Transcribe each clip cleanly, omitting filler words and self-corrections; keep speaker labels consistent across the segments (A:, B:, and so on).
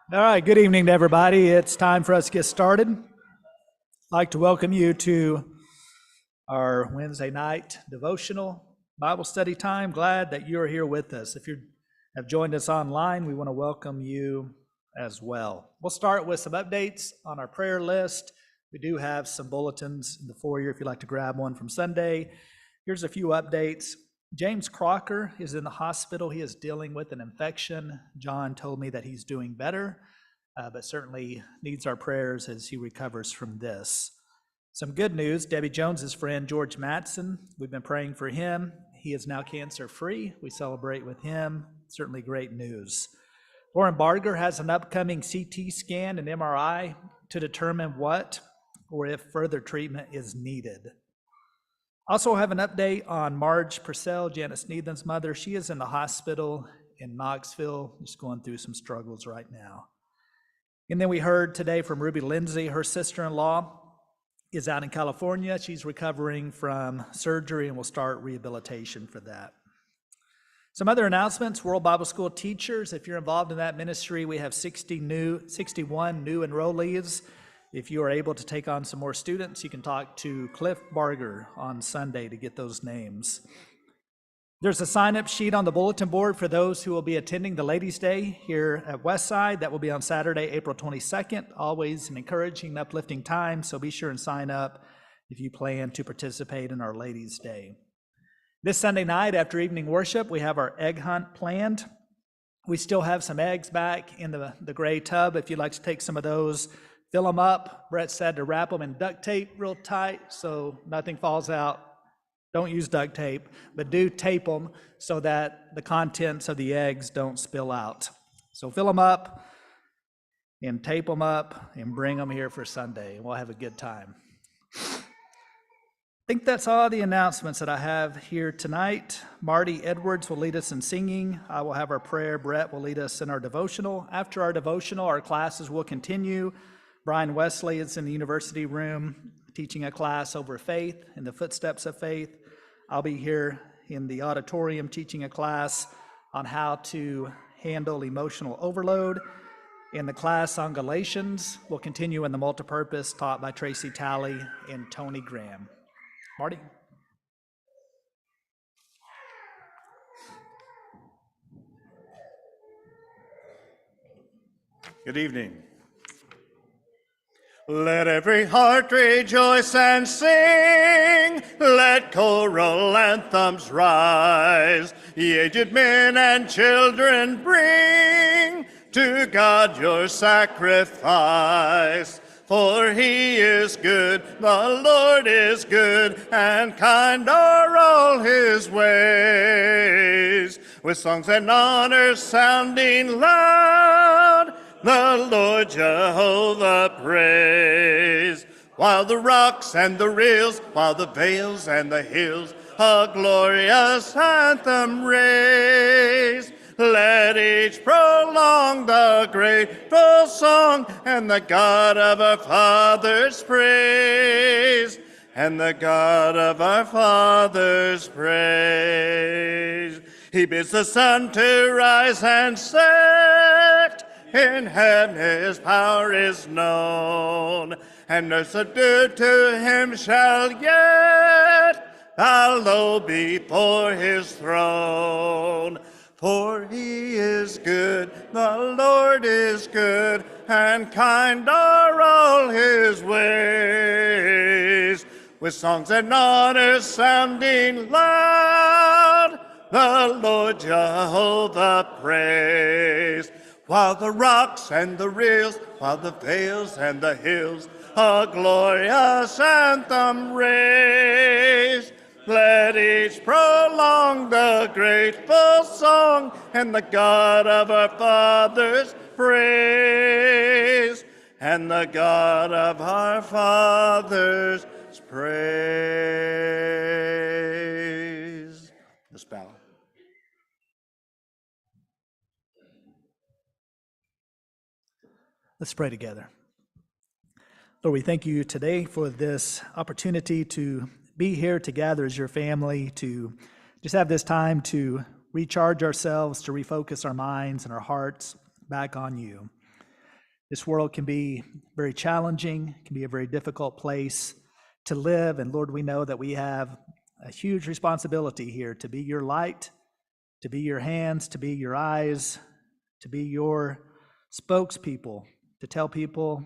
A: All right, good evening to everybody. It's time for us to get started. I'd like to welcome you to our Wednesday night devotional Bible study time. Glad that you're here with us. If you have joined us online, we want to welcome you as well. We'll start with some updates on our prayer list. We do have some bulletins in the foyer if you'd like to grab one from Sunday. Here's a few updates. James Crocker is in the hospital. He is dealing with an infection. John told me that he's doing better, but certainly needs our prayers as he recovers from this. Some good news, Debbie Jones's friend, George Matson, we've been praying for him. He is now cancer-free. We celebrate with him. Certainly great news. Lauren Barger has an upcoming CT scan and MRI to determine what or if further treatment is needed. Also have an update on Marge Purcell, Janice Needham's mother. She is in the hospital in Knoxville, just going through some struggles right now. And then we heard today from Ruby Lindsay, her sister-in-law is out in California. She's recovering from surgery and will start rehabilitation for that. Some other announcements, World Bible School teachers, if you're involved in that ministry, we have 61 new enrollees. If you are able to take on some more students, you can talk to Cliff Barger on Sunday to get those names. There's a sign-up sheet on the bulletin board for those who will be attending the Ladies' Day here at Westside. That will be on Saturday, April 22nd. Always an encouraging, uplifting time, so be sure and sign up if you plan to participate in our Ladies' Day. This Sunday night after evening worship, we have our egg hunt planned. We still have some eggs back in the gray tub. If you'd like to take some of those, fill them up. Brett said to wrap them in duct tape real tight so nothing falls out. Don't use duct tape, but do tape them so that the contents of the eggs don't spill out. So fill them up and tape them up and bring them here for Sunday. We'll have a good time. I think that's all the announcements that I have here tonight. Marty Edwards will lead us in singing. I will have our prayer. Brett will lead us in our devotional. After our devotional, our classes will continue. Brian Wesley is in the university room teaching a class over faith and the footsteps of faith. I'll be here in the auditorium teaching a class on how to handle emotional overload. And the class on Galatians will continue in the multipurpose taught by Tracy Talley and Tony Graham. Marty?
B: Good evening. Let every heart rejoice and sing. Let choral anthems rise. Ye aged men and children bring to God your sacrifice. For he is good, the Lord is good, and kind are all his ways. With songs and honors sounding loud, the Lord Jehovah praise. While the rocks and the rills, while the vales and the hills, a glorious anthem raise. Let each prolong the grateful song, and the God of our fathers praise. And the God of our fathers praise. He bids the sun to rise and set. In heaven his power is known, and no subdued to him shall yet bow low before his throne. For he is good, the Lord is good, and kind are all his ways. With songs and honors sounding loud, the Lord Jehovah praise. While the rocks and the rills, while the vales and the hills, a glorious anthem raise. Let each prolong the grateful song, and the God of our fathers praise. And the God of our fathers praise. Let's bow.
A: Let's pray together. Lord, we thank you today for this opportunity to be here to gather as your family, to just have this time to recharge ourselves, to refocus our minds and our hearts back on you. This world can be very challenging, can be a very difficult place to live. And Lord, we know that we have a huge responsibility here to be your light, to be your hands, to be your eyes, to be your spokespeople, to tell people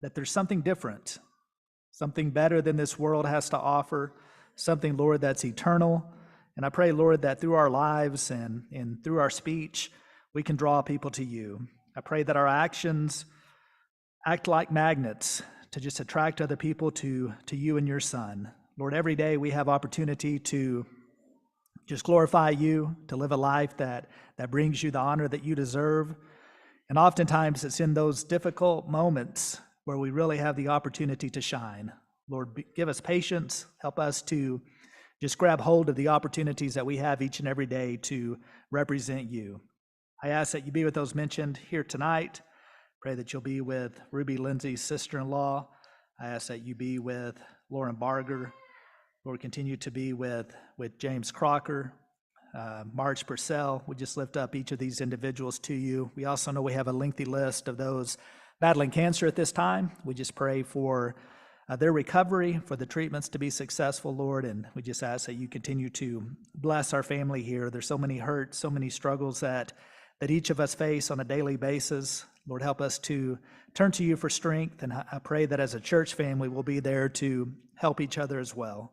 A: that there's something different, something better than this world has to offer, something, Lord, that's eternal. And I pray, Lord, that through our lives and through our speech, we can draw people to you. I pray that our actions act like magnets to just attract other people to you and your Son. Lord, every day we have opportunity to just glorify you, to live a life that brings you the honor that you deserve. And oftentimes it's in those difficult moments where we really have the opportunity to shine. Lord, give us patience. Help us to just grab hold of the opportunities that we have each and every day to represent you. I ask that you be with those mentioned here tonight. Pray that you'll be with Ruby Lindsay's sister-in-law. I ask that you be with Lauren Barger. Lord, continue to be with James Crocker, Marge Purcell. We just lift up each of these individuals to you. We also know we have a lengthy list of those battling cancer at this time. We just pray for their recovery, for the treatments to be successful, Lord, and we just ask that you continue to bless our family here. There's so many hurts, so many struggles that each of us face on a daily basis. Lord, help us to turn to you for strength, and I pray that as a church family, we'll be there to help each other as well.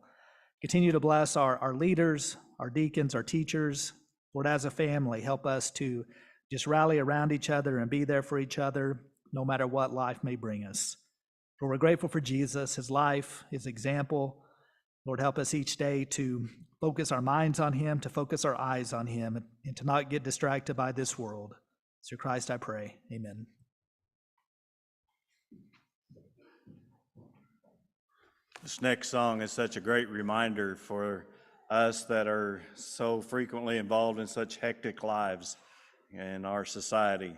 A: Continue to bless our leaders, our deacons, our teachers. Lord, as a family, help us to just rally around each other and be there for each other, no matter what life may bring us. Lord, we're grateful for Jesus, his life, his example. Lord, help us each day to focus our minds on him, to focus our eyes on him, and to not get distracted by this world. Through Christ I pray, amen.
B: This next song is such a great reminder for us that are so frequently involved in such hectic lives in our society.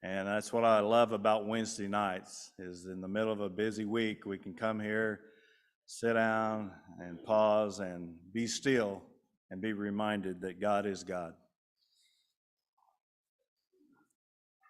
B: And that's what I love about Wednesday nights, is in the middle of a busy week, we can come here, sit down and pause and be still and be reminded that God is God.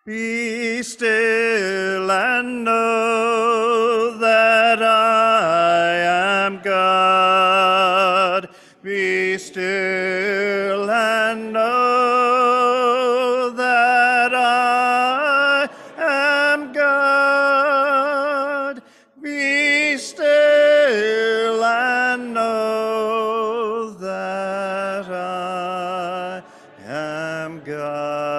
B: Be still and know that I am God. Be still and know that I am God. Be still and know that I am God.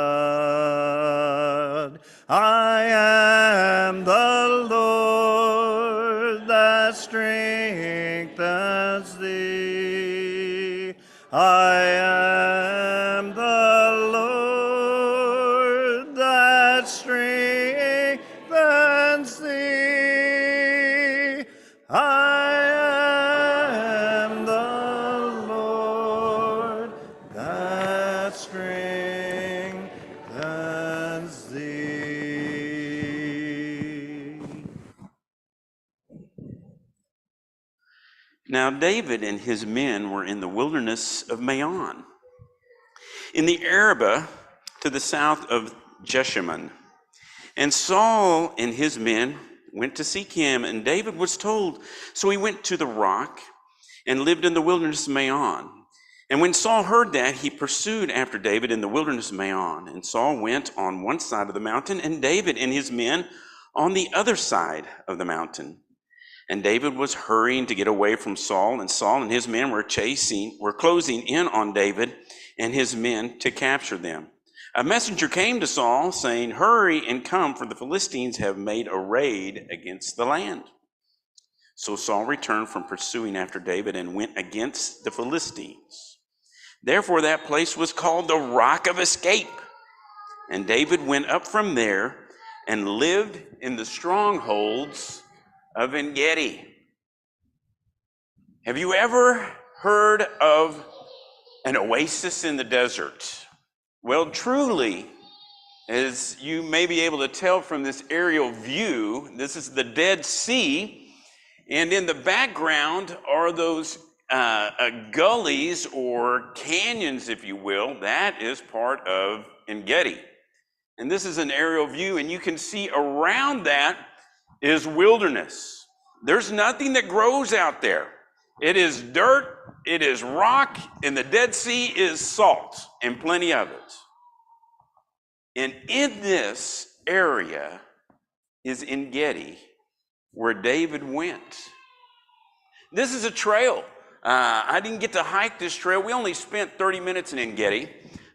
B: I am the Lord that strengthens thee. I am the Lord that strengthens thee. I am the Lord that strengthens thee.
C: Now David and his men were in the wilderness of Maon, in the Arabah to the south of Jeshimon. And Saul and his men went to seek him, and David was told. So he went to the rock and lived in the wilderness of Maon. And when Saul heard that, he pursued after David in the wilderness of Maon. And Saul went on one side of the mountain, and David and his men on the other side of the mountain. And David was hurrying to get away from Saul, and Saul and his men were closing in on David and his men to capture them. A messenger came to Saul saying, "Hurry and come, for the Philistines have made a raid against the land." So Saul returned from pursuing after David and went against the Philistines. Therefore that place was called the Rock of Escape. And David went up from there and lived in the strongholds of En-Gedi. Have you ever heard of an oasis in the desert? Well, truly, as you may be able to tell from this aerial view, this is the Dead Sea, and in the background are those gullies or canyons, if you will. That is part of En-Gedi. And this is an aerial view, and you can see around that is wilderness. There's nothing that grows out there. It is dirt, it is rock, and the Dead Sea is salt, and plenty of it. And in this area is En-Gedi, where David went. This is a trail. I didn't get to hike this trail. We only spent 30 minutes in En-Gedi,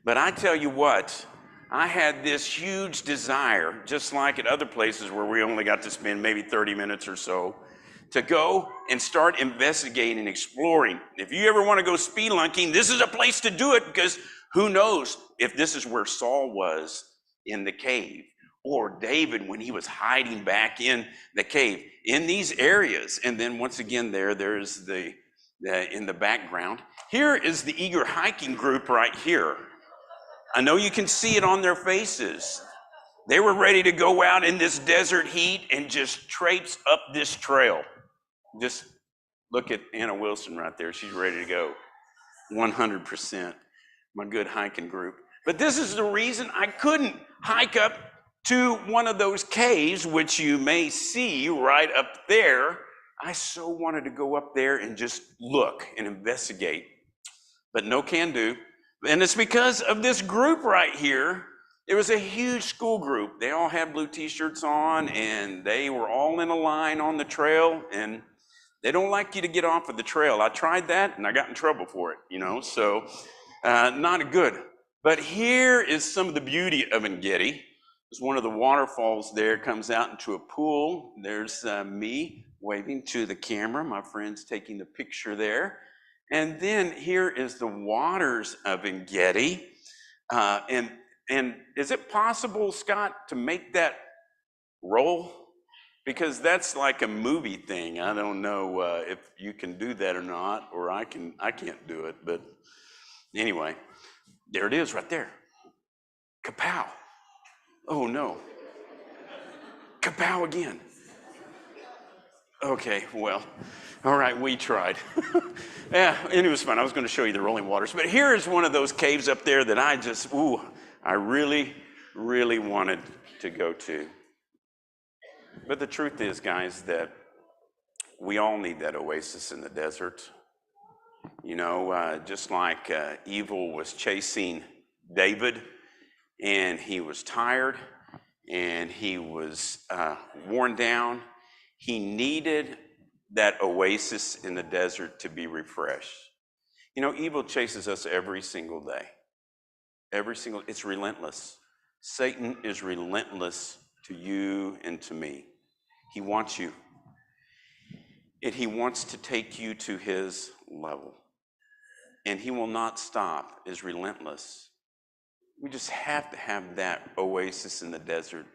C: but I tell you what, I had this huge desire, just like at other places where we only got to spend maybe 30 minutes or so, to go and start investigating and exploring. If you ever want to go spelunking, this is a place to do it, because who knows if this is where Saul was in the cave, or David when he was hiding back in the cave, in these areas. And then once again there's the in the background. Here is the eager hiking group right here. I know you can see it on their faces. They were ready to go out in this desert heat and just traipse up this trail. Just look at Anna Wilson right there. She's ready to go. 100%. My good hiking group. But this is the reason I couldn't hike up to one of those caves, which you may see right up there. I so wanted to go up there and just look and investigate, but no can do. And it's because of this group right here. It was a huge school group. They all had blue t-shirts on, and they were all in a line on the trail, and they don't like you to get off of the trail. I tried that, and I got in trouble for it, so not good. But here is some of the beauty of En-Gedi. There's one of the waterfalls there, comes out into a pool. There's me waving to the camera. My friend's taking the picture there. And then here is the waters of En-Gedi. And is it possible, Scott, to make that roll? Because that's like a movie thing. I don't know if you can do that or not, or I can't do it. But anyway, there it is right there. Kapow. Oh no. Kapow again. Okay, well, all right, we tried. Yeah, and it was fun. I was going to show you the rolling waters. But here is one of those caves up there that I really, really wanted to go to. But the truth is, guys, that we all need that oasis in the desert. Just like evil was chasing David, and he was tired, and he was worn down. He needed that oasis in the desert to be refreshed. Evil chases us every single day. It's relentless. Satan is relentless to you and to me. He wants you. And he wants to take you to his level. And he will not stop, is relentless. We just have to have that oasis in the desert,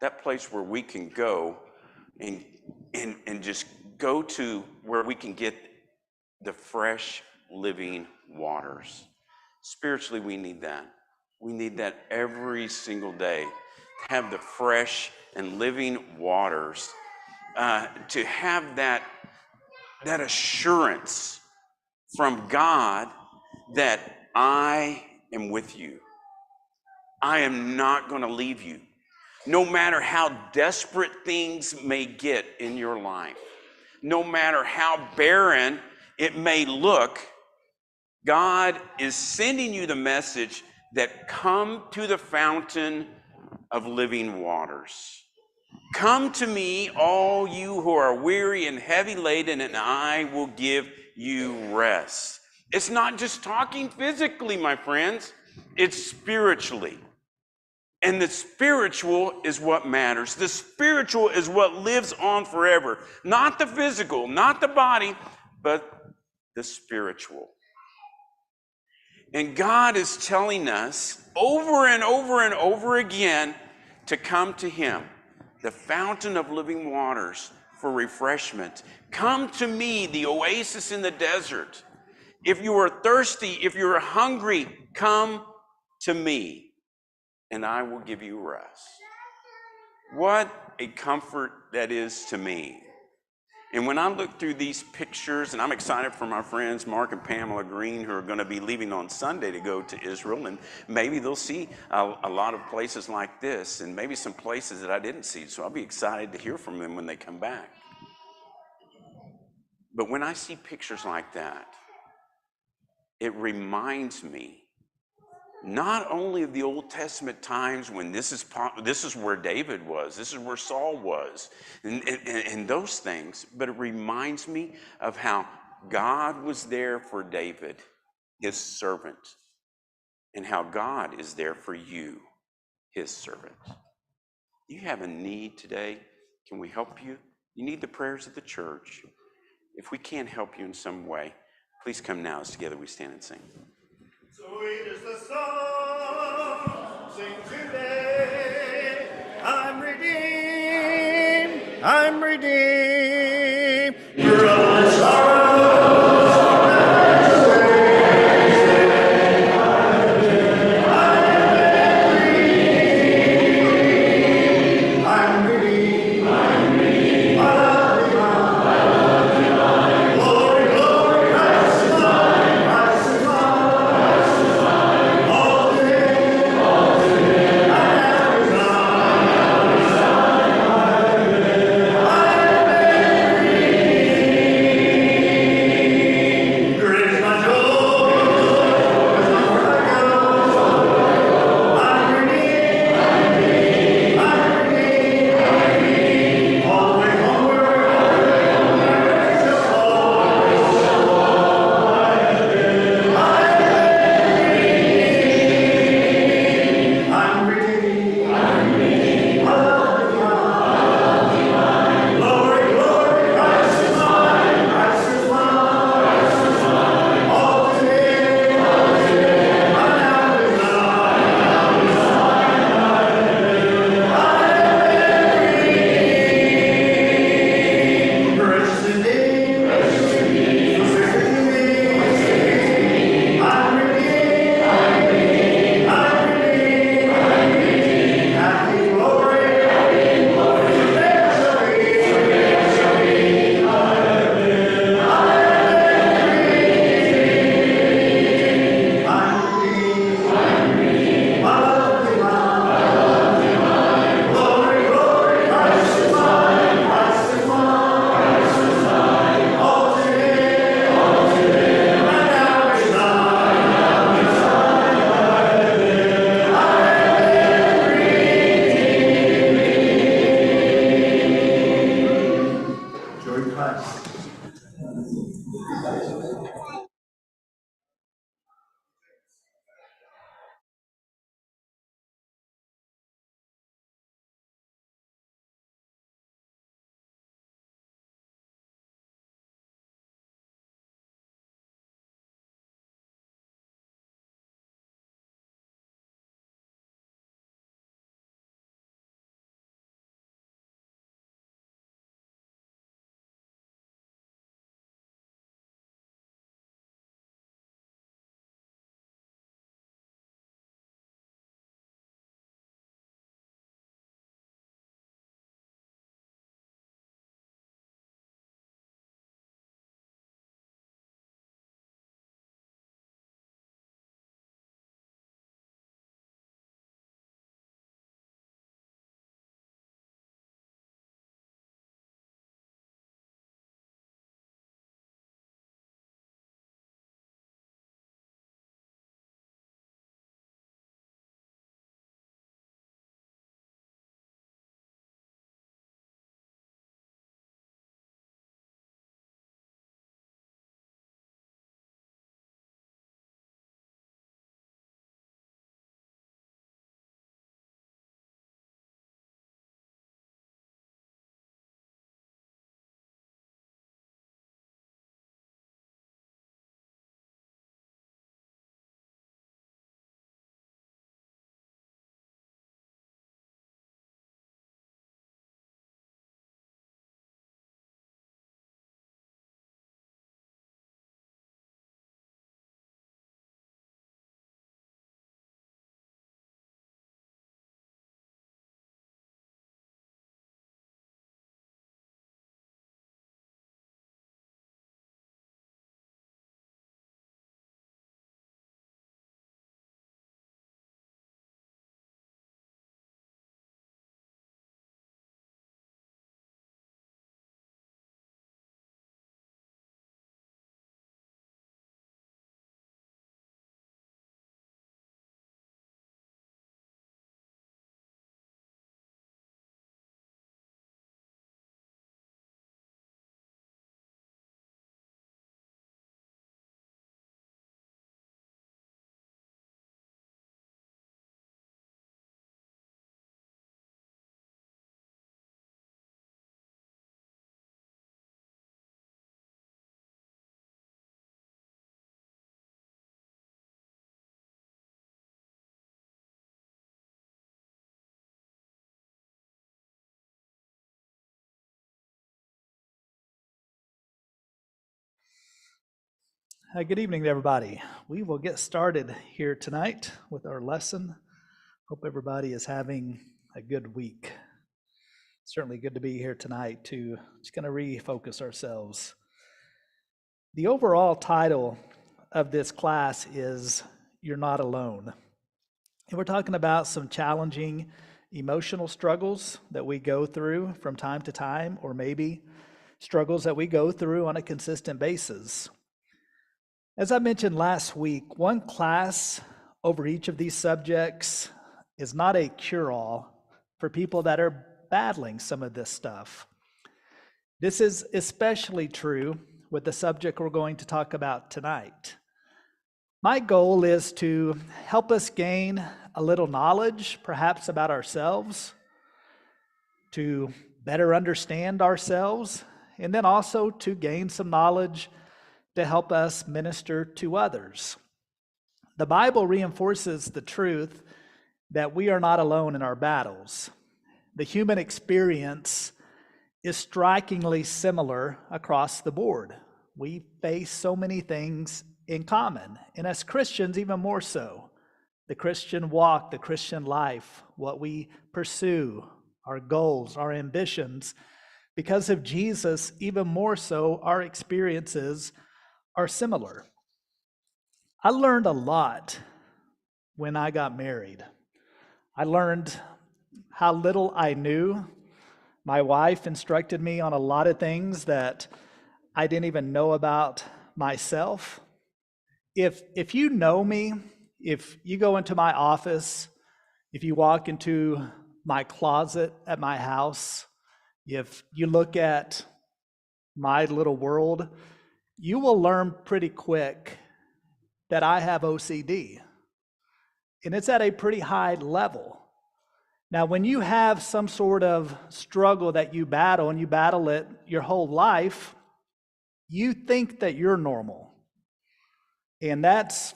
C: that place where we can go and just go to where we can get the fresh living waters. Spiritually, we need that. We need that every single day, to have the fresh and living waters, to have that assurance from God that I am with you. I am not going to leave you. No matter how desperate things may get in your life, no matter how barren it may look, God is sending you the message that come to the fountain of living waters. Come to me, all you who are weary and heavy laden, and I will give you rest. It's not just talking physically, my friends. It's spiritually. And the spiritual is what matters. The spiritual is what lives on forever. Not the physical, not the body, but the spiritual. And God is telling us over and over and over again to come to him, the fountain of living waters, for refreshment. Come to me, the oasis in the desert. If you are thirsty, if you are hungry, come to me, and I will give you rest. What a comfort that is to me. And when I look through these pictures, and I'm excited for my friends Mark and Pamela Green, who are going to be leaving on Sunday to go to Israel, and maybe they'll see a lot of places like this, and maybe some places that I didn't see. So I'll be excited to hear from them when they come back. But when I see pictures like that, it reminds me not only of the Old Testament times when this is where David was, this is where Saul was, and those things, but it reminds me of how God was there for David, his servant, and how God is there for you, his servant. You have a need today. Can we help you? You need the prayers of the church. If we can't help you in some way, please come now as together we stand and sing.
B: Sweet is the song, sing today. I'm redeemed, I'm redeemed. From sorrow and shame. I'm redeemed, I'm redeemed. I love you, Glory, glory, Christ is mine, Christ is mine.
A: Good evening, everybody. We will get started here tonight with our lesson. Hope everybody is having a good week. Certainly good to be here tonight to just going to refocus ourselves. The overall title of this class is You're Not Alone. And we're talking about some challenging emotional struggles that we go through from time to time, or maybe struggles that we go through on a consistent basis. As I mentioned last week, one class over each of these subjects is not a cure-all for people that are battling some of this stuff. This is especially true with the subject we're going to talk about tonight. My goal is to help us gain a little knowledge, perhaps about ourselves, to better understand ourselves, and then also to gain some knowledge to help us minister to others. The Bible reinforces the truth that we are not alone in our battles. The human experience is strikingly similar across the board. We face so many things in common, and as Christians, even more so. The Christian walk, the Christian life, what we pursue, our goals, our ambitions. Because of Jesus, even more so, our experiences are similar. I learned a lot when I got married. I learned how little I knew. My wife instructed me on a lot of things that I didn't even know about myself. If you know me, if you go into my office, if you walk into my closet at my house, if you look at my little world, you will learn pretty quick that I have OCD. And it's at a pretty high level. Now, when you have some sort of struggle that you battle, and you battle it your whole life, you think that you're normal. And that's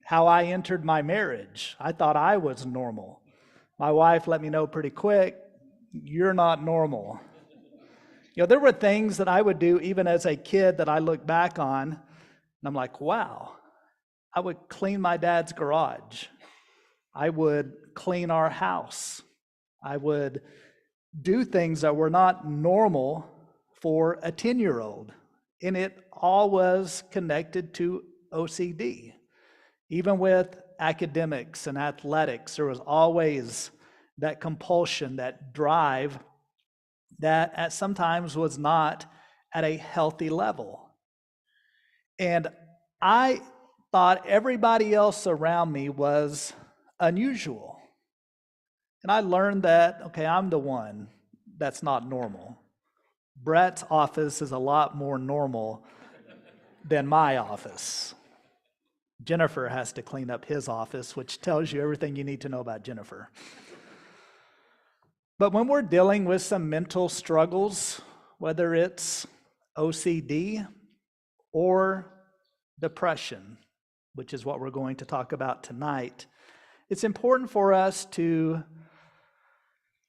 A: how I entered my marriage. I thought I was normal. My wife let me know pretty quick, you're not normal. You know, there were things that I would do even as a kid that I look back on, and I'm like, wow. I would clean my dad's garage. I would clean our house. I would do things that were not normal for a 10-year-old. And it all was connected to OCD. Even with academics and athletics, there was always that compulsion, that drive that at sometimes was not at a healthy level. And I thought everybody else around me was unusual. And I learned that, okay, I'm the one that's not normal. Brett's office is a lot more normal than my office. Jennifer has to clean up his office, which tells you everything you need to know about Jennifer. But when we're dealing with some mental struggles, whether it's OCD or depression, which is what we're going to talk about tonight, it's important for us to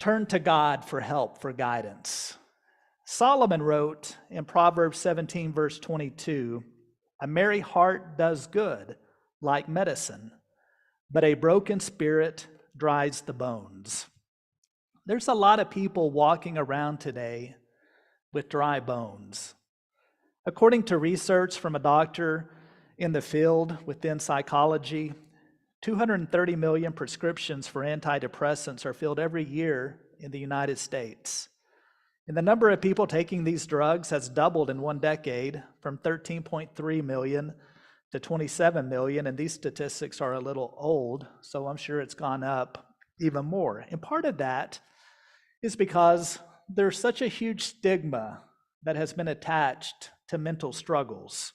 A: turn to God for help, for guidance. Solomon wrote in Proverbs 17, verse 22, "A merry heart does good, like medicine, but a broken spirit dries the bones." There's a lot of people walking around today with dry bones. According to research from a doctor in the field within psychology, 230 million prescriptions for antidepressants are filled every year in the United States. And the number of people taking these drugs has doubled in one decade, from 13.3 million to 27 million, and these statistics are a little old, so I'm sure it's gone up even more. And part of that is because there's such a huge stigma that has been attached to mental struggles.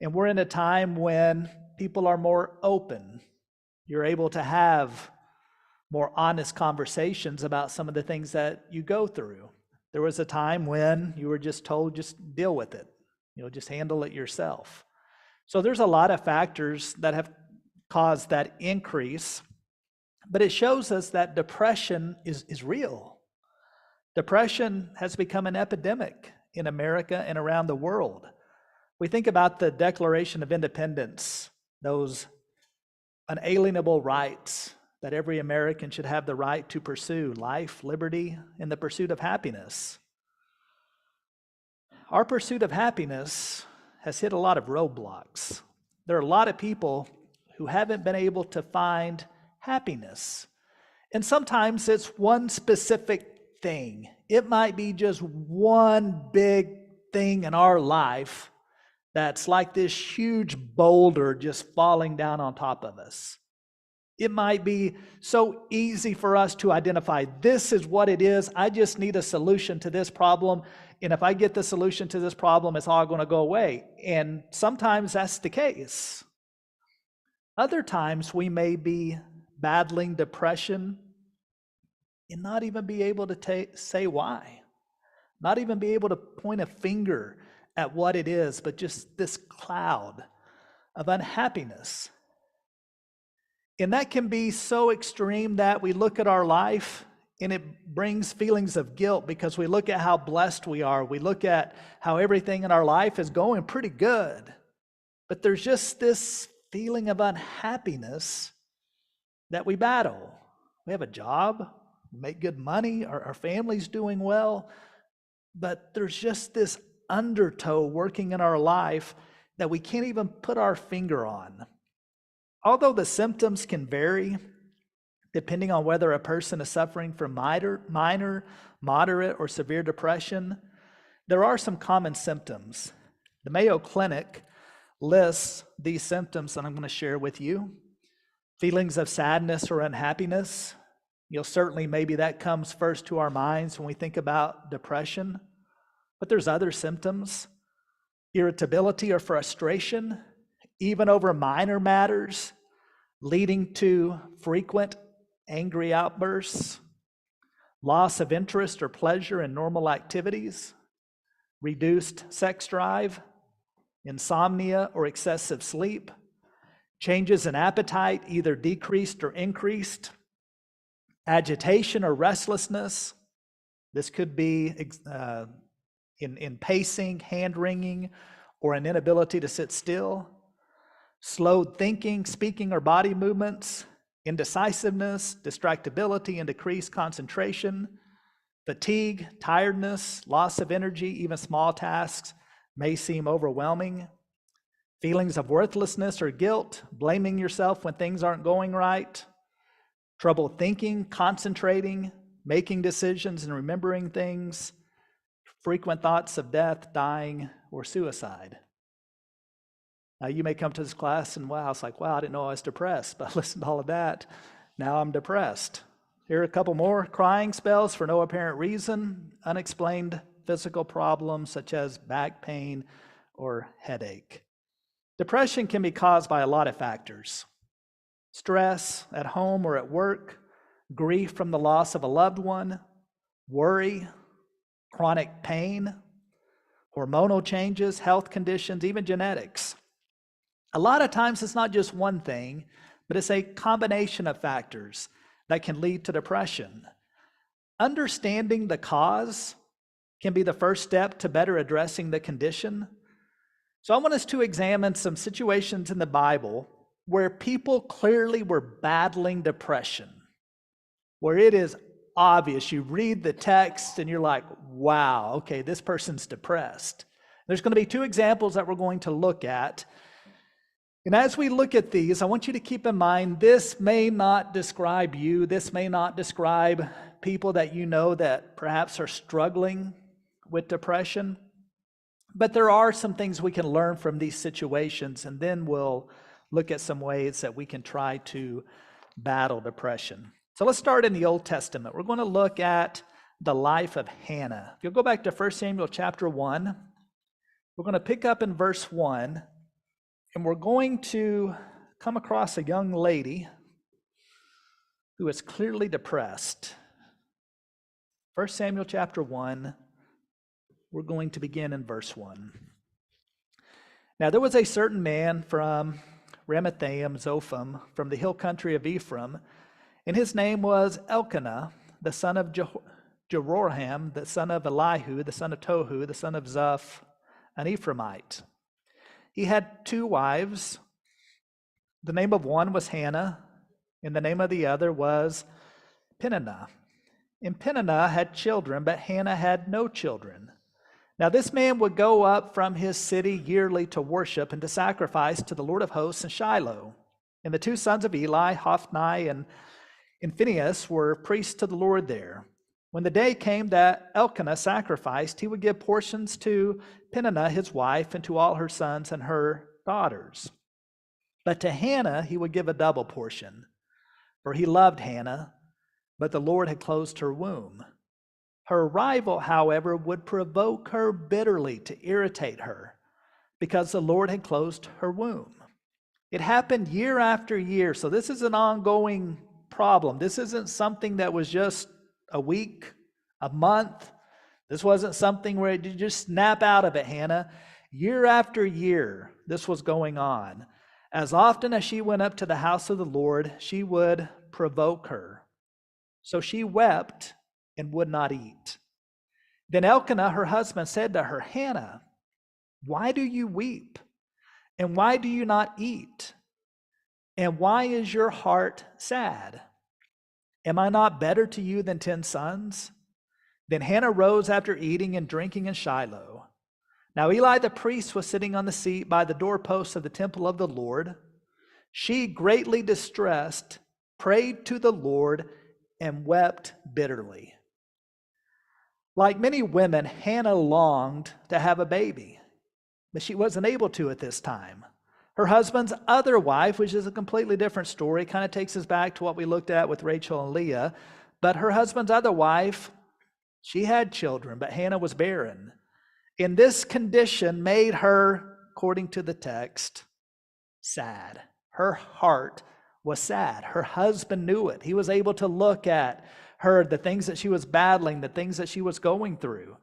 A: And we're in a time when people are more open. You're able to have more honest conversations about some of the things that you go through. There was a time when you were just told, just deal with it. Just handle it yourself. So there's a lot of factors that have caused that increase, but it shows us that depression is real. Depression has become an epidemic in America and around the world. We think about the Declaration of Independence, those unalienable rights that every American should have the right to pursue: life, liberty, and the pursuit of happiness. Our pursuit of happiness has hit a lot of roadblocks. There are a lot of people who haven't been able to find happiness. And sometimes it's one specific thing. It might be just one big thing in our life that's like this huge boulder just falling down on top of us. It might be so easy for us to identify, this is what it is. I just need a solution to this problem. And if I get the solution to this problem, it's all going to go away. And sometimes that's the case. Other times we may be battling depression and not even be able to say why. Not even be able to point a finger at what it is, but just this cloud of unhappiness. And that can be so extreme that we look at our life and it brings feelings of guilt because we look at how blessed we are. We look at how everything in our life is going pretty good. But there's just this feeling of unhappiness that we battle. We have a job, we make good money, our family's doing well, but there's just this undertow working in our life that we can't even put our finger on. Although the symptoms can vary depending on whether a person is suffering from minor, moderate, or severe depression, there are some common symptoms. The Mayo Clinic lists these symptoms that I'm going to share with you. Feelings of sadness or unhappiness. Certainly maybe that comes first to our minds when we think about depression. But there's other symptoms. Irritability or frustration, even over minor matters, leading to frequent angry outbursts, loss of interest or pleasure in normal activities, reduced sex drive, insomnia or excessive sleep, changes in appetite, either decreased or increased, agitation or restlessness. This could be in pacing, hand-wringing, or an inability to sit still, slowed thinking, speaking, or body movements, indecisiveness, distractibility, and decreased concentration, fatigue, tiredness, loss of energy. Even small tasks may seem overwhelming, feelings of worthlessness or guilt, blaming yourself when things aren't going right, trouble thinking, concentrating, making decisions, and remembering things, frequent thoughts of death, dying, or suicide. Now, you may come to this class and it's like, wow, I didn't know I was depressed, but listen to all of that. Now I'm depressed. Here are a couple more: crying spells for no apparent reason, unexplained physical problems such as back pain or headache. Depression can be caused by a lot of factors: stress at home or at work, grief from the loss of a loved one, worry, chronic pain, hormonal changes, health conditions, even genetics. A lot of times it's not just one thing, but it's a combination of factors that can lead to depression. Understanding the cause can be the first step to better addressing the condition. So I want us to examine some situations in the Bible where people clearly were battling depression, where it is obvious. You read the text and you're like, wow, okay, this person's depressed. There's going to be two examples that we're going to look at. And as we look at these, I want you to keep in mind, this may not describe you. This may not describe people that you know that perhaps are struggling with depression. But there are some things we can learn from these situations, and then we'll look at some ways that we can try to battle depression. So let's start in the Old Testament. We're going to look at the life of Hannah. If you'll go back to 1 Samuel chapter 1, we're going to pick up in verse 1, and we're going to come across a young lady who is clearly depressed. 1 Samuel chapter 1, we're going to begin in verse 1. Now there was a certain man from Ramathaim Zophim, from the hill country of Ephraim, and his name was Elkanah, the son of Jeroham, the son of Elihu, the son of Tohu, the son of Zuph, an Ephraimite. He had two wives. The name of one was Hannah, and the name of the other was Peninnah. And Peninnah had children, but Hannah had no children. Now this man would go up from his city yearly to worship and to sacrifice to the Lord of hosts in Shiloh. And the two sons of Eli, Hophni and Phinehas, were priests to the Lord there. When the day came that Elkanah sacrificed, he would give portions to Peninnah his wife and to all her sons and her daughters. But to Hannah he would give a double portion, for he loved Hannah, but the Lord had closed her womb. Her rival, however, would provoke her bitterly to irritate her, because the Lord had closed her womb. It happened year after year, so this is an ongoing problem. This isn't something that was just a week, a month. This wasn't something where you just snap out of it, Hannah. Year after year, this was going on. As often as she went up to the house of the Lord, she would provoke her. So she wept and would not eat. Then Elkanah, her husband, said to her, Hannah, why do you weep? And why do you not eat? And why is your heart sad? Am I not better to you than 10 sons? Then Hannah rose after eating and drinking in Shiloh. Now Eli the priest was sitting on the seat by the doorpost of the temple of the Lord. She, greatly distressed, prayed to the Lord and wept bitterly. Like many women, Hannah longed to have a baby, but she wasn't able to at this time. Her husband's other wife, which is a completely different story, kind of takes us back to what we looked at with Rachel and Leah, but her husband's other wife, she had children, but Hannah was barren. In this condition made her, according to the text, sad. Her heart was sad. Her husband knew it. He was able to look at her, the things that she was battling, the things that she was going through.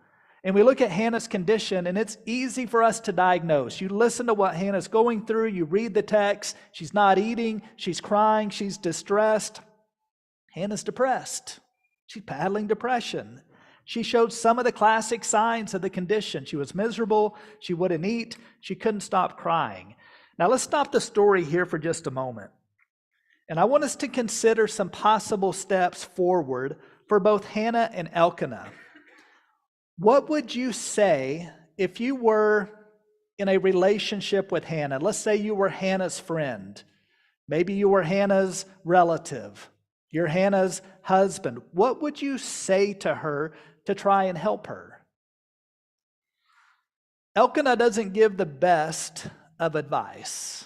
A: And we look at Hannah's condition, and it's easy for us to diagnose. You listen to what Hannah's going through, you read the text, she's not eating, she's crying, she's distressed. Hannah's depressed. She's battling depression. She showed some of the classic signs of the condition. She was miserable, she wouldn't eat, she couldn't stop crying. Now let's stop the story here for just a moment. And I want us to consider some possible steps forward for both Hannah and Elkanah. What would you say if you were in a relationship with Hannah? Let's say you were Hannah's friend. Maybe you were Hannah's relative. You're Hannah's husband. What would you say to her to try and help her? Elkanah doesn't give the best of advice.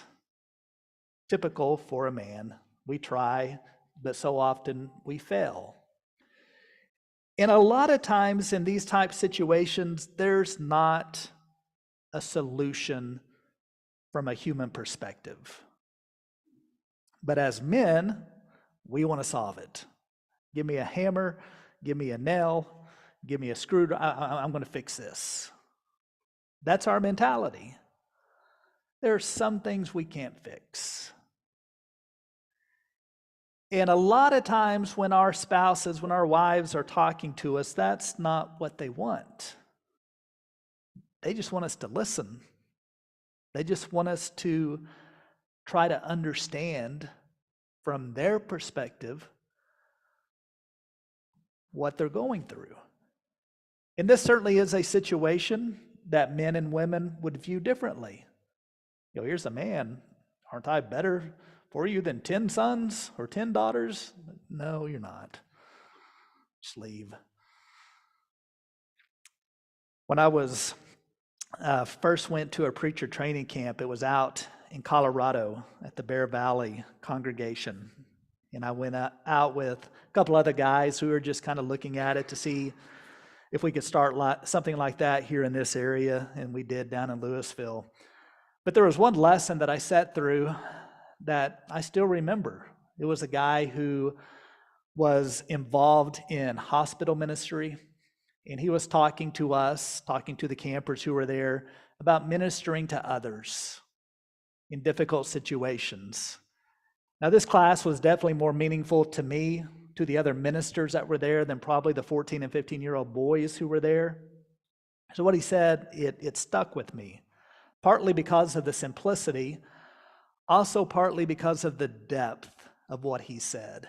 A: Typical for a man. We try, but so often we fail. And a lot of times in these type situations, there's not a solution from a human perspective. But as men, we want to solve it. Give me a hammer, give me a nail, give me a screwdriver, I'm going to fix this. That's our mentality. There are some things we can't fix. And a lot of times when our spouses, when our wives are talking to us, that's not what they want. They just want us to listen. They just want us to try to understand from their perspective what they're going through. And this certainly is a situation that men and women would view differently. You know, here's a man, aren't I better for you than 10 sons or 10 daughters? No, you're not. Just leave. When I was first went to a preacher training camp, it was out in Colorado at the Bear Valley congregation. And I went out with a couple other guys who were just kind of looking at it to see if we could start something like that here in this area, and we did down in Louisville. But there was one lesson that I sat through that I still remember. It was a guy who was involved in hospital ministry, and he was talking to us, talking to the campers who were there about ministering to others in difficult situations. Now, this class was definitely more meaningful to me, to the other ministers that were there, than probably the 14 and 15-year-old boys who were there. So what he said, it stuck with me. partly because of the simplicity, also partly because of the depth of what he said.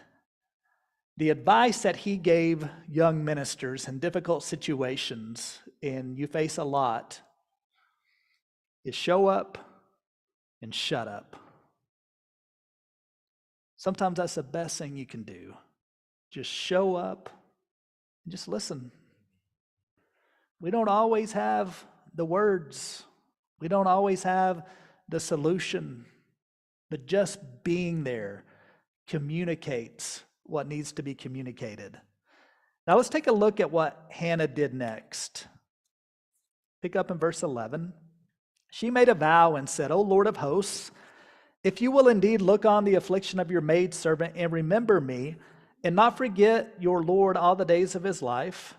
A: The advice that he gave young ministers in difficult situations, and you face a lot, is show up and shut up. Sometimes that's the best thing you can do. Just show up and just listen. We don't always have the words. We don't always have the solution. But just being there communicates what needs to be communicated. Now let's take a look at what Hannah did next. Pick up in verse 11. She made a vow and said, O Lord of hosts, if you will indeed look on the affliction of your maidservant and remember me, and not forget your Lord all the days of his life,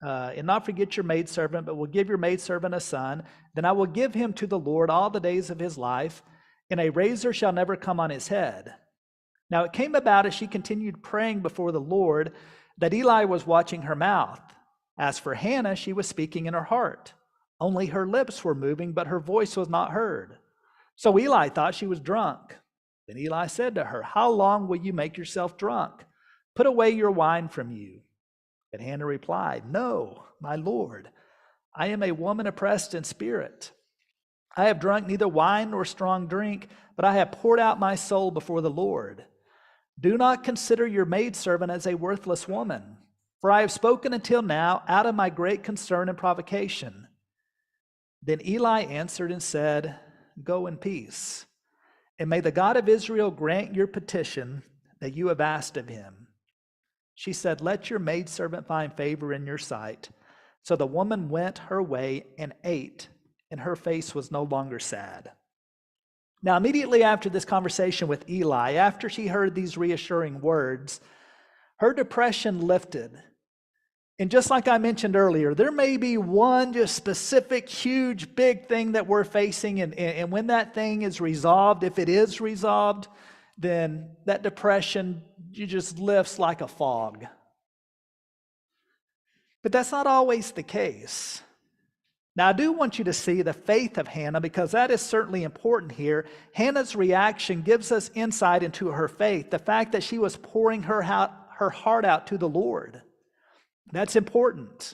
A: and not forget your maidservant, but will give your maidservant a son, then I will give him to the Lord all the days of his life, and a razor shall never come on his head. Now it came about as she continued praying before the Lord that Eli was watching her mouth. As for Hannah, she was speaking in her heart. Only her lips were moving, but her voice was not heard. So Eli thought she was drunk. Then Eli said to her, How long will you make yourself drunk? Put away your wine from you. But Hannah replied, No, my Lord, I am a woman oppressed in spirit. I have drunk neither wine nor strong drink, but I have poured out my soul before the Lord. Do not consider your maidservant as a worthless woman, for I have spoken until now out of my great concern and provocation. Then Eli answered and said, Go in peace, and may the God of Israel grant your petition that you have asked of him. She said, Let your maidservant find favor in your sight. So the woman went her way and ate, and her face was no longer sad. Now, immediately after this conversation with Eli, after she heard these reassuring words, her depression lifted. And just like I mentioned earlier, there may be one just specific, huge, big thing that we're facing, and when that thing is resolved, if it is resolved, then that depression just lifts like a fog. But that's not always the case. Now, I do want you to see the faith of Hannah, because that is certainly important here. Hannah's reaction gives us insight into her faith, the fact that she was pouring her heart out to the Lord. That's important.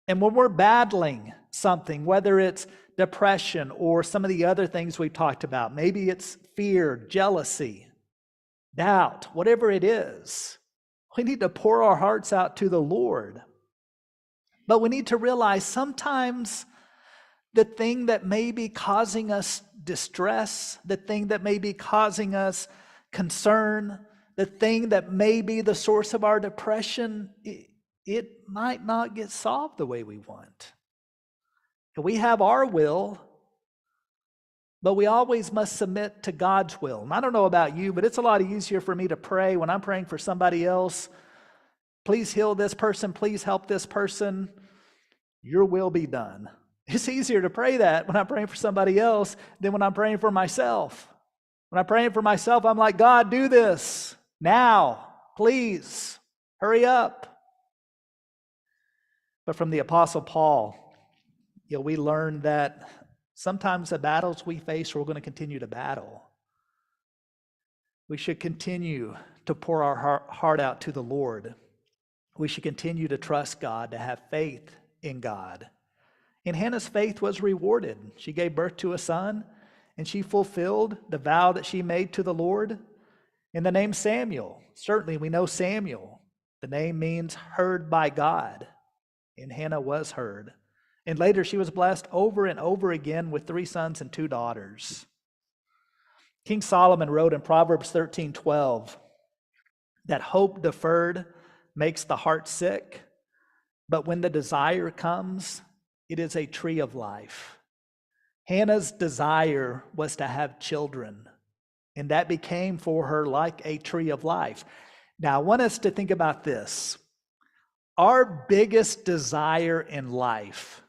A: And when we're battling something, whether it's depression or some of the other things we've talked about, maybe it's fear, jealousy, doubt, whatever it is, we need to pour our hearts out to the Lord. But we need to realize sometimes the thing that may be causing us distress, the thing that may be causing us concern, the thing that may be the source of our depression, it might not get solved the way we want. And we have our will, but we always must submit to God's will. And I don't know about you, but it's a lot easier for me to pray when I'm praying for somebody else. Please heal this person. Please help this person. Your will be done. It's easier to pray that when I'm praying for somebody else than when I'm praying for myself. When I'm praying for myself, I'm like, God, do this now. Please, hurry up. But from the Apostle Paul, we learn that sometimes the battles we face, we're going to continue to battle. We should continue to pour our heart out to the Lord. We should continue to trust God, to have faith in God. And Hannah's faith was rewarded. She gave birth to a son, and she fulfilled the vow that she made to the Lord. And the name Samuel, certainly we know Samuel. The name means heard by God, and Hannah was heard. And later she was blessed over and over again with 3 sons and 2 daughters. King Solomon wrote in Proverbs 13:12 that hope deferred makes the heart sick, but when the desire comes, it is a tree of life. Hannah's desire was to have children, and that became for her like a tree of life. Now, I want us to think about this. Our biggest desire in life,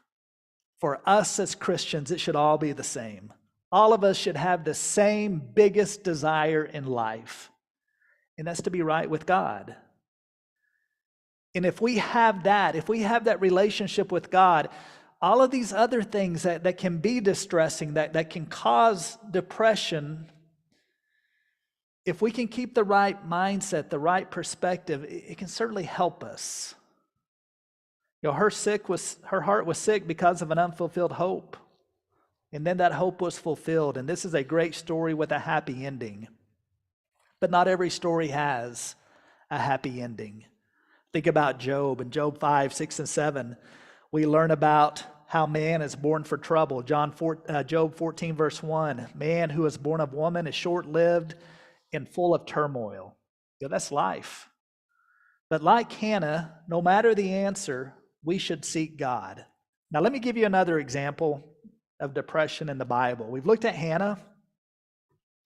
A: for us as Christians, it should all be the same. All of us should have the same biggest desire in life, and that's to be right with God. And if we have that relationship with God, all of these other things that can be distressing, that can cause depression, if we can keep the right mindset, the right perspective, it can certainly help us. Her heart was sick because of an unfulfilled hope. And then that hope was fulfilled. And this is a great story with a happy ending. But not every story has a happy ending. Think about Job. In Job 5, 6, and 7, we learn about how man is born for trouble. Job 14, verse 1, man who is born of woman is short-lived and full of turmoil. That's life. But like Hannah, no matter the answer, we should seek God. Now let me give you another example of depression in the Bible. We've looked at Hannah.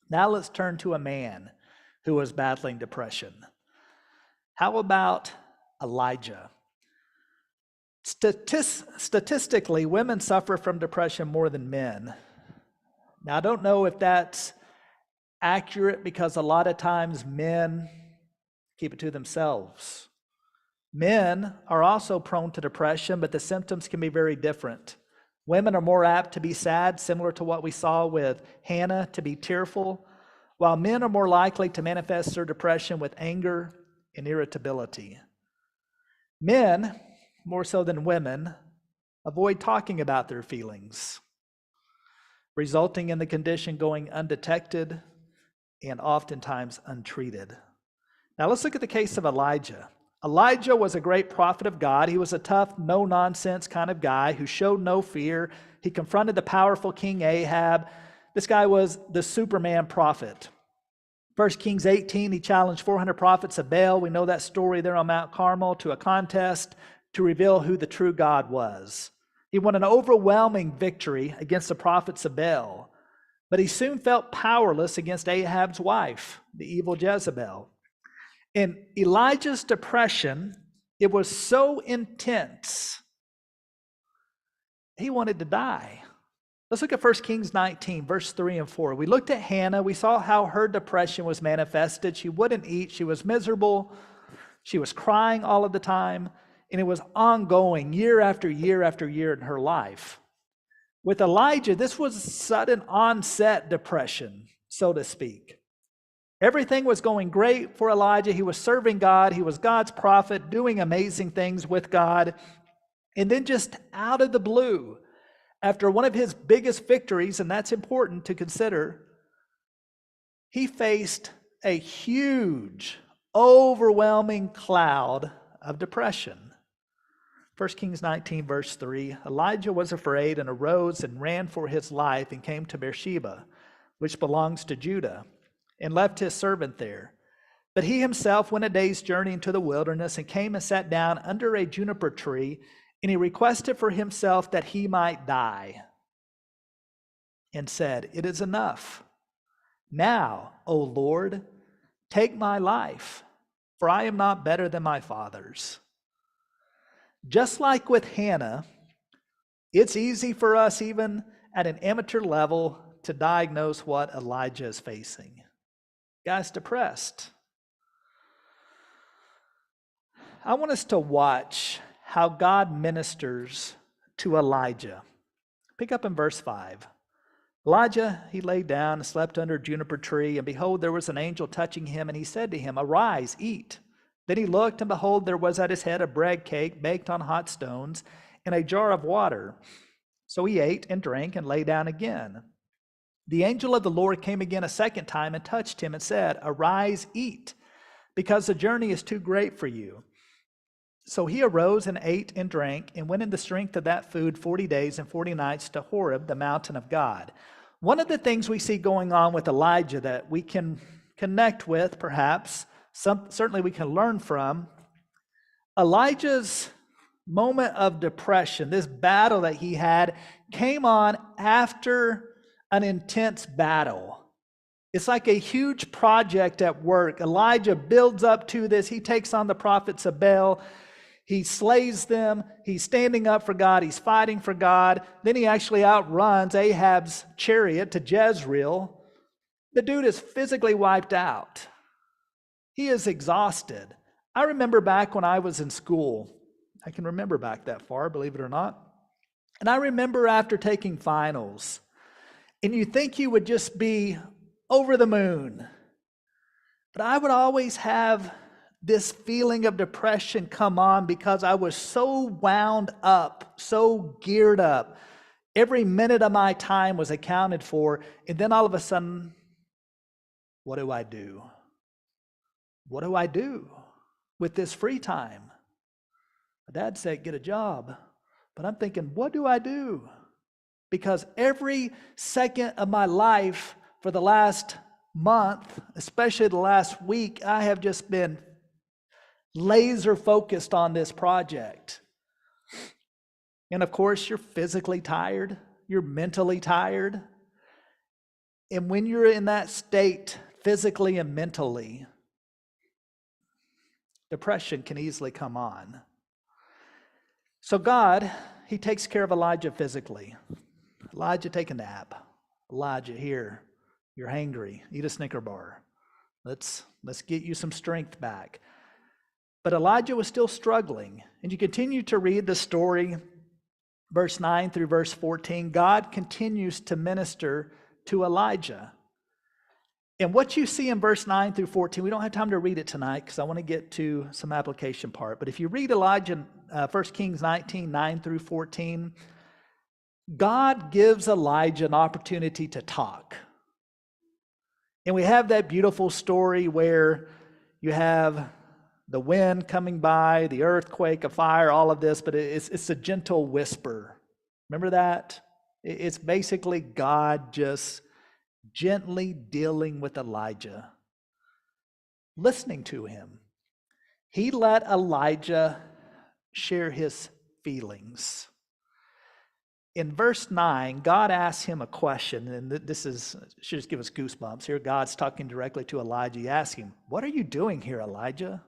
A: Now let's turn to a man who was battling depression. How about Elijah? Statistically, women suffer from depression more than men. Now, I don't know if that's accurate because a lot of times men keep it to themselves. Men are also prone to depression, but the symptoms can be very different. Women are more apt to be sad, similar to what we saw with Hannah, to be tearful, while men are more likely to manifest their depression with anger and irritability. Men, more so than women, avoid talking about their feelings, resulting in the condition going undetected and oftentimes untreated. Now let's look at the case of Elijah. Elijah was a great prophet of God. He was a tough, no-nonsense kind of guy who showed no fear. He confronted the powerful King Ahab. This guy was the Superman prophet. 1 Kings 18, he challenged 400 prophets of Baal. We know that story there on Mount Carmel to a contest to reveal who the true God was. He won an overwhelming victory against the prophets of Baal, but he soon felt powerless against Ahab's wife, the evil Jezebel. And Elijah's depression, it was so intense, he wanted to die. Let's look at 1 Kings 19, verse 3 and 4. We looked at Hannah. We saw how her depression was manifested. She wouldn't eat. She was miserable. She was crying all of the time. And it was ongoing year after year after year in her life. With Elijah, this was sudden onset depression, so to speak. Everything was going great for Elijah. He was serving God. He was God's prophet, doing amazing things with God. And then just out of the blue, after one of his biggest victories, and that's important to consider, he faced a huge, overwhelming cloud of depression. 1 Kings 19, verse 3, Elijah was afraid and arose and ran for his life and came to Beersheba, which belongs to Judah, and left his servant there. But he himself went a day's journey into the wilderness and came and sat down under a juniper tree, and he requested for himself that he might die, and said, "It is enough. Now, O Lord, take my life, for I am not better than my fathers." Just like with Hannah, it's easy for us, even at an amateur level, to diagnose what Elijah is facing. Guy's depressed. I want us to watch how God ministers to Elijah. Pick up in verse 5. Elijah, he lay down and slept under a juniper tree, and behold, there was an angel touching him, and he said to him, "Arise, eat." Then he looked, and behold, there was at his head a bread cake baked on hot stones and a jar of water. So he ate and drank and lay down again. The angel of the Lord came again a second time and touched him and said, "Arise, eat, because the journey is too great for you." So he arose and ate and drank and went in the strength of that food 40 days and 40 nights to Horeb, the mountain of God. One of the things we see going on with Elijah that we can connect with, perhaps, certainly we can learn from, Elijah's moment of depression, this battle that he had, came on after an intense battle. It's like a huge project at work. Elijah builds up to this. He takes on the prophets of Baal. He slays them. He's standing up for God. He's fighting for God. Then he actually outruns Ahab's chariot to Jezreel. The dude is physically wiped out. He is exhausted. I remember back when I was in school. I can remember back that far, believe it or not. And I remember after taking finals, and you think you would just be over the moon, but I would always have this feeling of depression come on because I was so wound up, so geared up. Every minute of my time was accounted for. And then all of a sudden, what do I do? What do I do with this free time? My dad said, get a job. But I'm thinking, what do I do? Because every second of my life for the last month, especially the last week, I have just been laser focused on this project. And of course, you're physically tired, you're mentally tired. And when you're in that state, physically and mentally, depression can easily come on. So God, he takes care of Elijah physically. Elijah, take a nap. Elijah, here, you're hangry. Eat a Snicker bar. Let's get you some strength back. But Elijah was still struggling. And you continue to read the story, verse 9 through verse 14. God continues to minister to Elijah. And what you see in verse 9 through 14, we don't have time to read it tonight because I want to get to some application part. But if you read Elijah, 1 Kings 19, 9 through 14, God gives Elijah an opportunity to talk. And we have that beautiful story where you have the wind coming by, the earthquake, a fire, all of this, but it's a gentle whisper. Remember that? It's basically God just gently dealing with Elijah, listening to him. He let Elijah share his feelings. In verse 9, God asks him a question, and this should just give us goosebumps. Here, God's talking directly to Elijah. He asks him, what are you doing here, Elijah?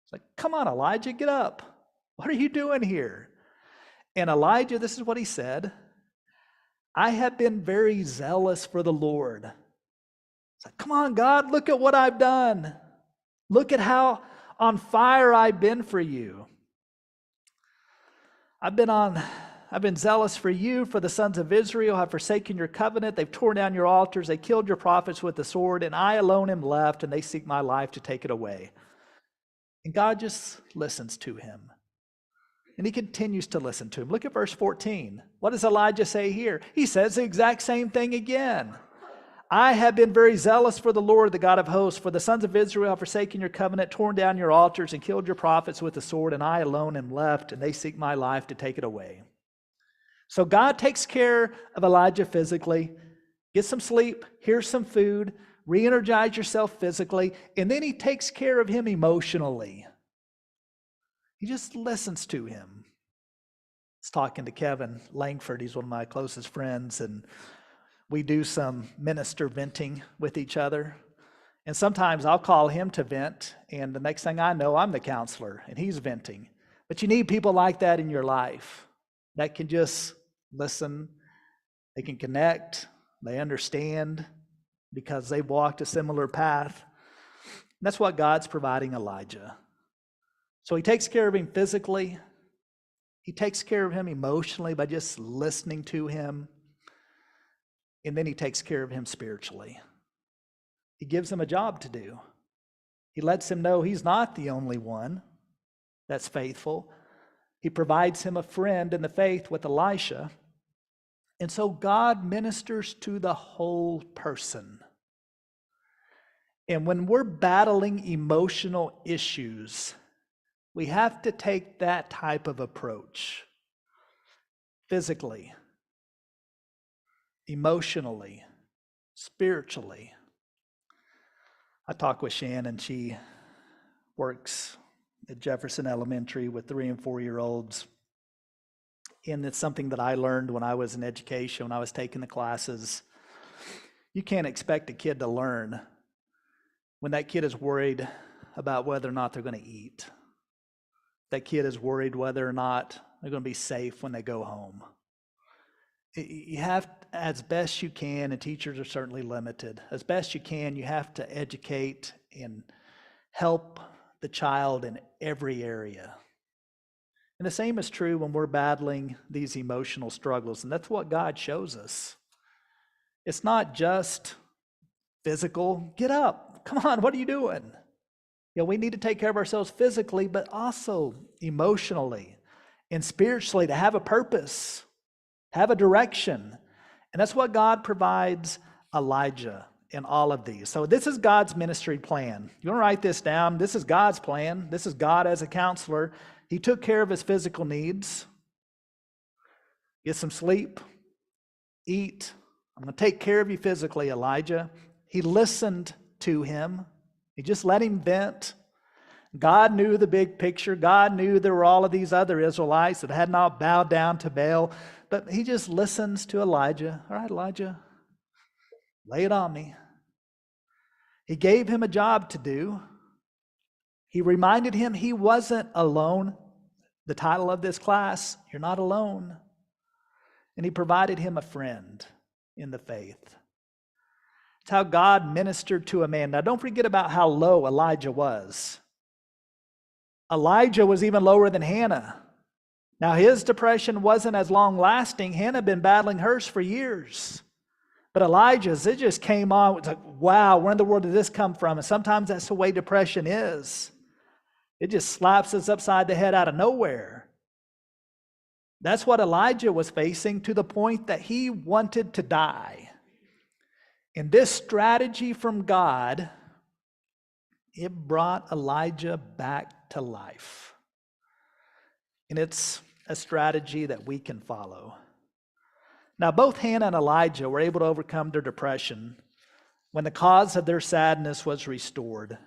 A: It's like, come on, Elijah, get up. What are you doing here? And Elijah, this is what he said, I have been very zealous for the Lord. It's like, come on, God, look at what I've done. Look at how on fire I've been for you. I've been zealous for you, for the sons of Israel have forsaken your covenant. They've torn down your altars. They killed your prophets with the sword, and I alone am left, and they seek my life to take it away. And God just listens to him. And he continues to listen to him. Look at verse 14. What does Elijah say here? He says the exact same thing again. I have been very zealous for the Lord, the God of hosts, for the sons of Israel have forsaken your covenant, torn down your altars, and killed your prophets with the sword, and I alone am left, and they seek my life to take it away. So God takes care of Elijah physically. Get some sleep, here's some food, re-energize yourself physically, and then he takes care of him emotionally. He just listens to him. I was talking to Kevin Langford. He's one of my closest friends, and we do some minister venting with each other. And sometimes I'll call him to vent, and the next thing I know, I'm the counselor, and he's venting. But you need people like that in your life that can just listen. They can connect. They understand because they've walked a similar path. And that's what God's providing Elijah. So he takes care of him physically. He takes care of him emotionally by just listening to him. And then he takes care of him spiritually. He gives him a job to do. He lets him know he's not the only one that's faithful. He provides him a friend in the faith with Elisha. And so God ministers to the whole person. And when we're battling emotional issues, we have to take that type of approach. Physically, emotionally, spiritually. I talk with Shannon. She works at Jefferson Elementary with 3 and 4 year olds. And it's something that I learned when I was in education, when I was taking the classes. You can't expect a kid to learn when that kid is worried about whether or not they're going to eat. That kid is worried whether or not they're going to be safe when they go home. You have, as best you can, and teachers are certainly limited, as best you can, you have to educate and help the child in every area. And the same is true when we're battling these emotional struggles. And that's what God shows us. It's not just physical. Get up. Come on, what are you doing? We need to take care of ourselves physically, but also emotionally and spiritually to have a purpose, have a direction. And that's what God provides Elijah in all of these. So this is God's ministry plan. You want to write this down? This is God's plan. This is God as a counselor. He took care of his physical needs. Get some sleep, eat. I'm going to take care of you physically, Elijah. He listened to him. He just let him vent. God knew the big picture. God knew there were all of these other Israelites that had not bowed down to Baal. But he just listens to Elijah. All right, Elijah, lay it on me. He gave him a job to do. He reminded him he wasn't alone. The title of this class, You're Not Alone. And he provided him a friend in the faith. It's how God ministered to a man. Now, don't forget about how low Elijah was. Elijah was even lower than Hannah. Now, his depression wasn't as long-lasting. Hannah had been battling hers for years. But Elijah's, it just came on. It's like, wow, where in the world did this come from? And sometimes that's the way depression is. It just slaps us upside the head out of nowhere. That's what Elijah was facing, to the point that he wanted to die. And this strategy from God, it brought Elijah back to life. And it's a strategy that we can follow. Now, both Hannah and Elijah were able to overcome their depression when the cause of their sadness was restored.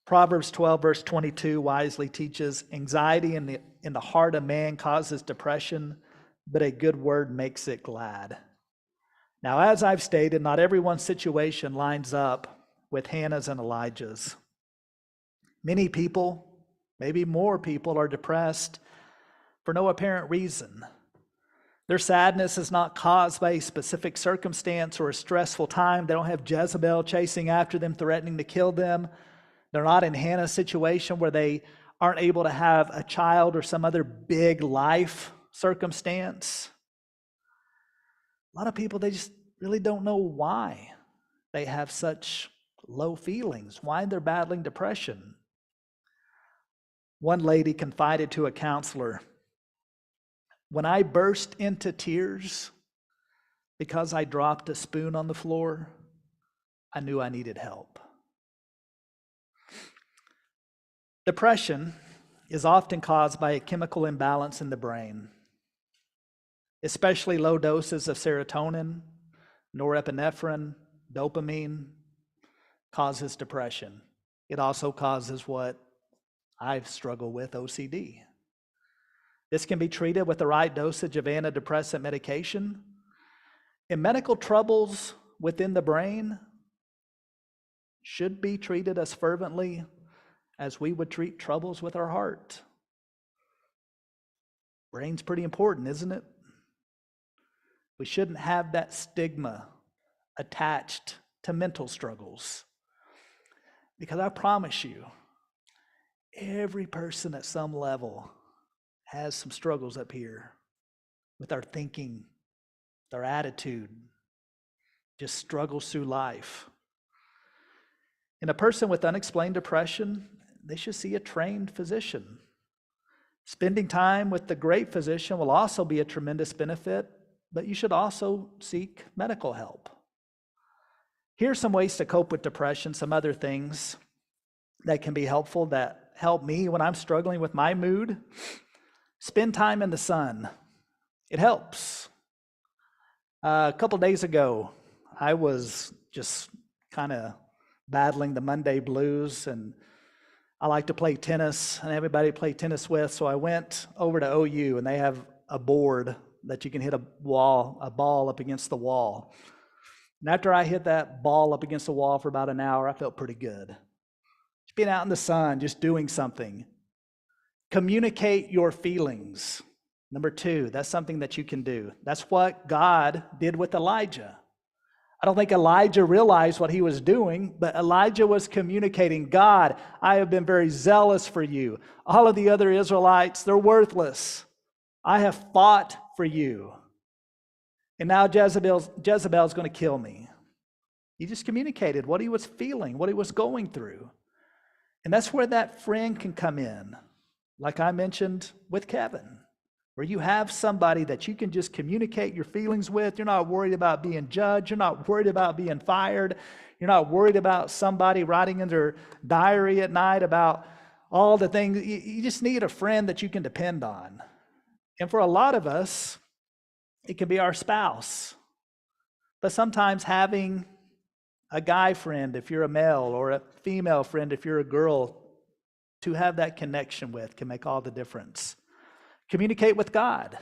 A: Proverbs 12, verse 22 wisely teaches, anxiety in the heart of man causes depression, but a good word makes it glad. Now, as I've stated, not everyone's situation lines up with Hannah's and Elijah's. Many people, maybe more people, are depressed for no apparent reason. Their sadness is not caused by a specific circumstance or a stressful time. They don't have Jezebel chasing after them, threatening to kill them. They're not in Hannah's situation where they aren't able to have a child or some other big life circumstance. A lot of people, they just really don't know why they have such low feelings, why they're battling depression. One lady confided to a counselor, when I burst into tears because I dropped a spoon on the floor, I knew I needed help. Depression is often caused by a chemical imbalance in the brain, especially low doses of serotonin, norepinephrine, dopamine causes depression. It also causes what I've struggled with, OCD. This can be treated with the right dosage of antidepressant medication. And medical troubles within the brain should be treated as fervently as we would treat troubles with our heart. Brain's pretty important, isn't it? We shouldn't have that stigma attached to mental struggles. Because I promise you, every person at some level has some struggles up here with our thinking, our attitude, just struggles through life. In a person with unexplained depression, they should see a trained physician. Spending time with the great physician will also be a tremendous benefit, but you should also seek medical help. Here's some ways to cope with depression, some other things that can be helpful that help me when I'm struggling with my mood. Spend time in the sun. It helps. A couple days ago, I was just kind of battling the Monday blues, and I like to play tennis, and everybody to play tennis with, so I went over to OU, and they have a board that you can hit a ball up against the wall. And after I hit that ball up against the wall for about an hour, I felt pretty good. Just being out in the sun, just doing something. Communicate your feelings. Number 2, that's something that you can do. That's what God did with Elijah. I don't think Elijah realized what he was doing, but Elijah was communicating, God, I have been very zealous for you. All of the other Israelites, they're worthless. I have fought for you. And now Jezebel's going to kill me. He just communicated what he was feeling, what he was going through. And that's where that friend can come in, like I mentioned with Kevin, where you have somebody that you can just communicate your feelings with. You're not worried about being judged. You're not worried about being fired. You're not worried about somebody writing in their diary at night about all the things. You just need a friend that you can depend on. And for a lot of us, it can be our spouse. But sometimes having a guy friend, if you're a male, or a female friend, if you're a girl, to have that connection with can make all the difference. Communicate with God.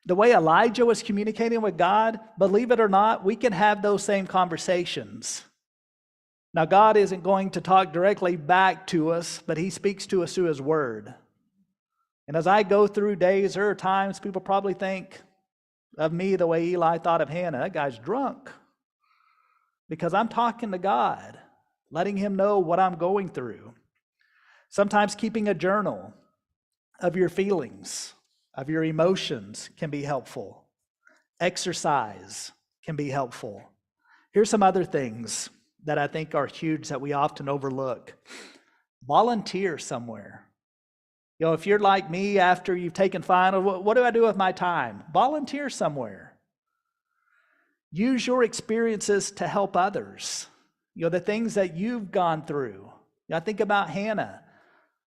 A: The way Elijah was communicating with God, believe it or not, we can have those same conversations. Now, God isn't going to talk directly back to us, but he speaks to us through his word. And as I go through days, there are times people probably think of me the way Eli thought of Hannah. That guy's drunk. Because I'm talking to God, letting him know what I'm going through. Sometimes keeping a journal of your feelings, of your emotions can be helpful. Exercise can be helpful. Here's some other things that I think are huge that we often overlook. Volunteer somewhere. You know, if you're like me after you've taken final, what do I do with my time? Volunteer somewhere. Use your experiences to help others. You know, the things that you've gone through. I think about Hannah.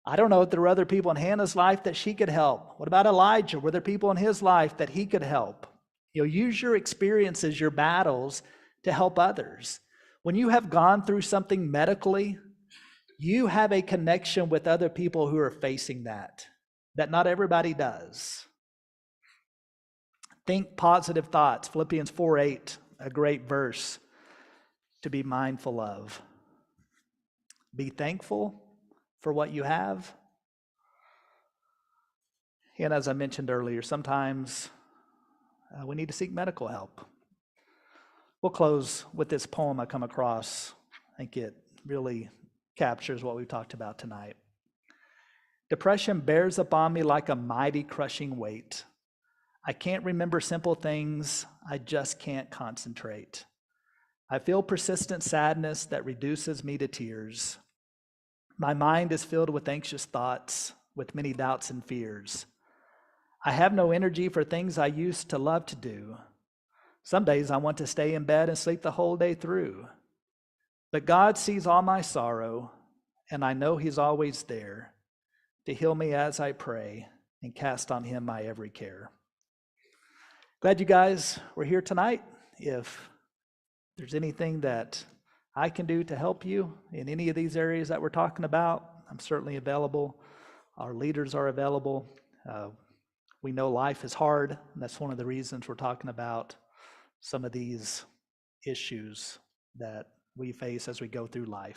A: I don't know if there were other people in Hannah's life that she could help. What about Elijah? Were there people in his life that he could help? You know, use your experiences, your battles to help others. When you have gone through something medically, you have a connection with other people who are facing that not everybody does. Think positive thoughts. Philippians 4:8, a great verse to be mindful of. Be thankful for what you have. And as I mentioned earlier, sometimes we need to seek medical help. We'll close with this poem I come across. I think it really captures what we've talked about tonight. Depression bears upon me like a mighty crushing weight. I can't remember simple things. I just can't concentrate. I feel persistent sadness that reduces me to tears. My mind is filled with anxious thoughts, with many doubts and fears. I have no energy for things I used to love to do. Some days I want to stay in bed and sleep the whole day through. But God sees all my sorrow, and I know He's always there to heal me as I pray and cast on Him my every care. Glad you guys were here tonight. If there's anything that I can do to help you in any of these areas that we're talking about, I'm certainly available. Our leaders are available. We know life is hard, and that's one of the reasons we're talking about some of these issues that we face as we go through life.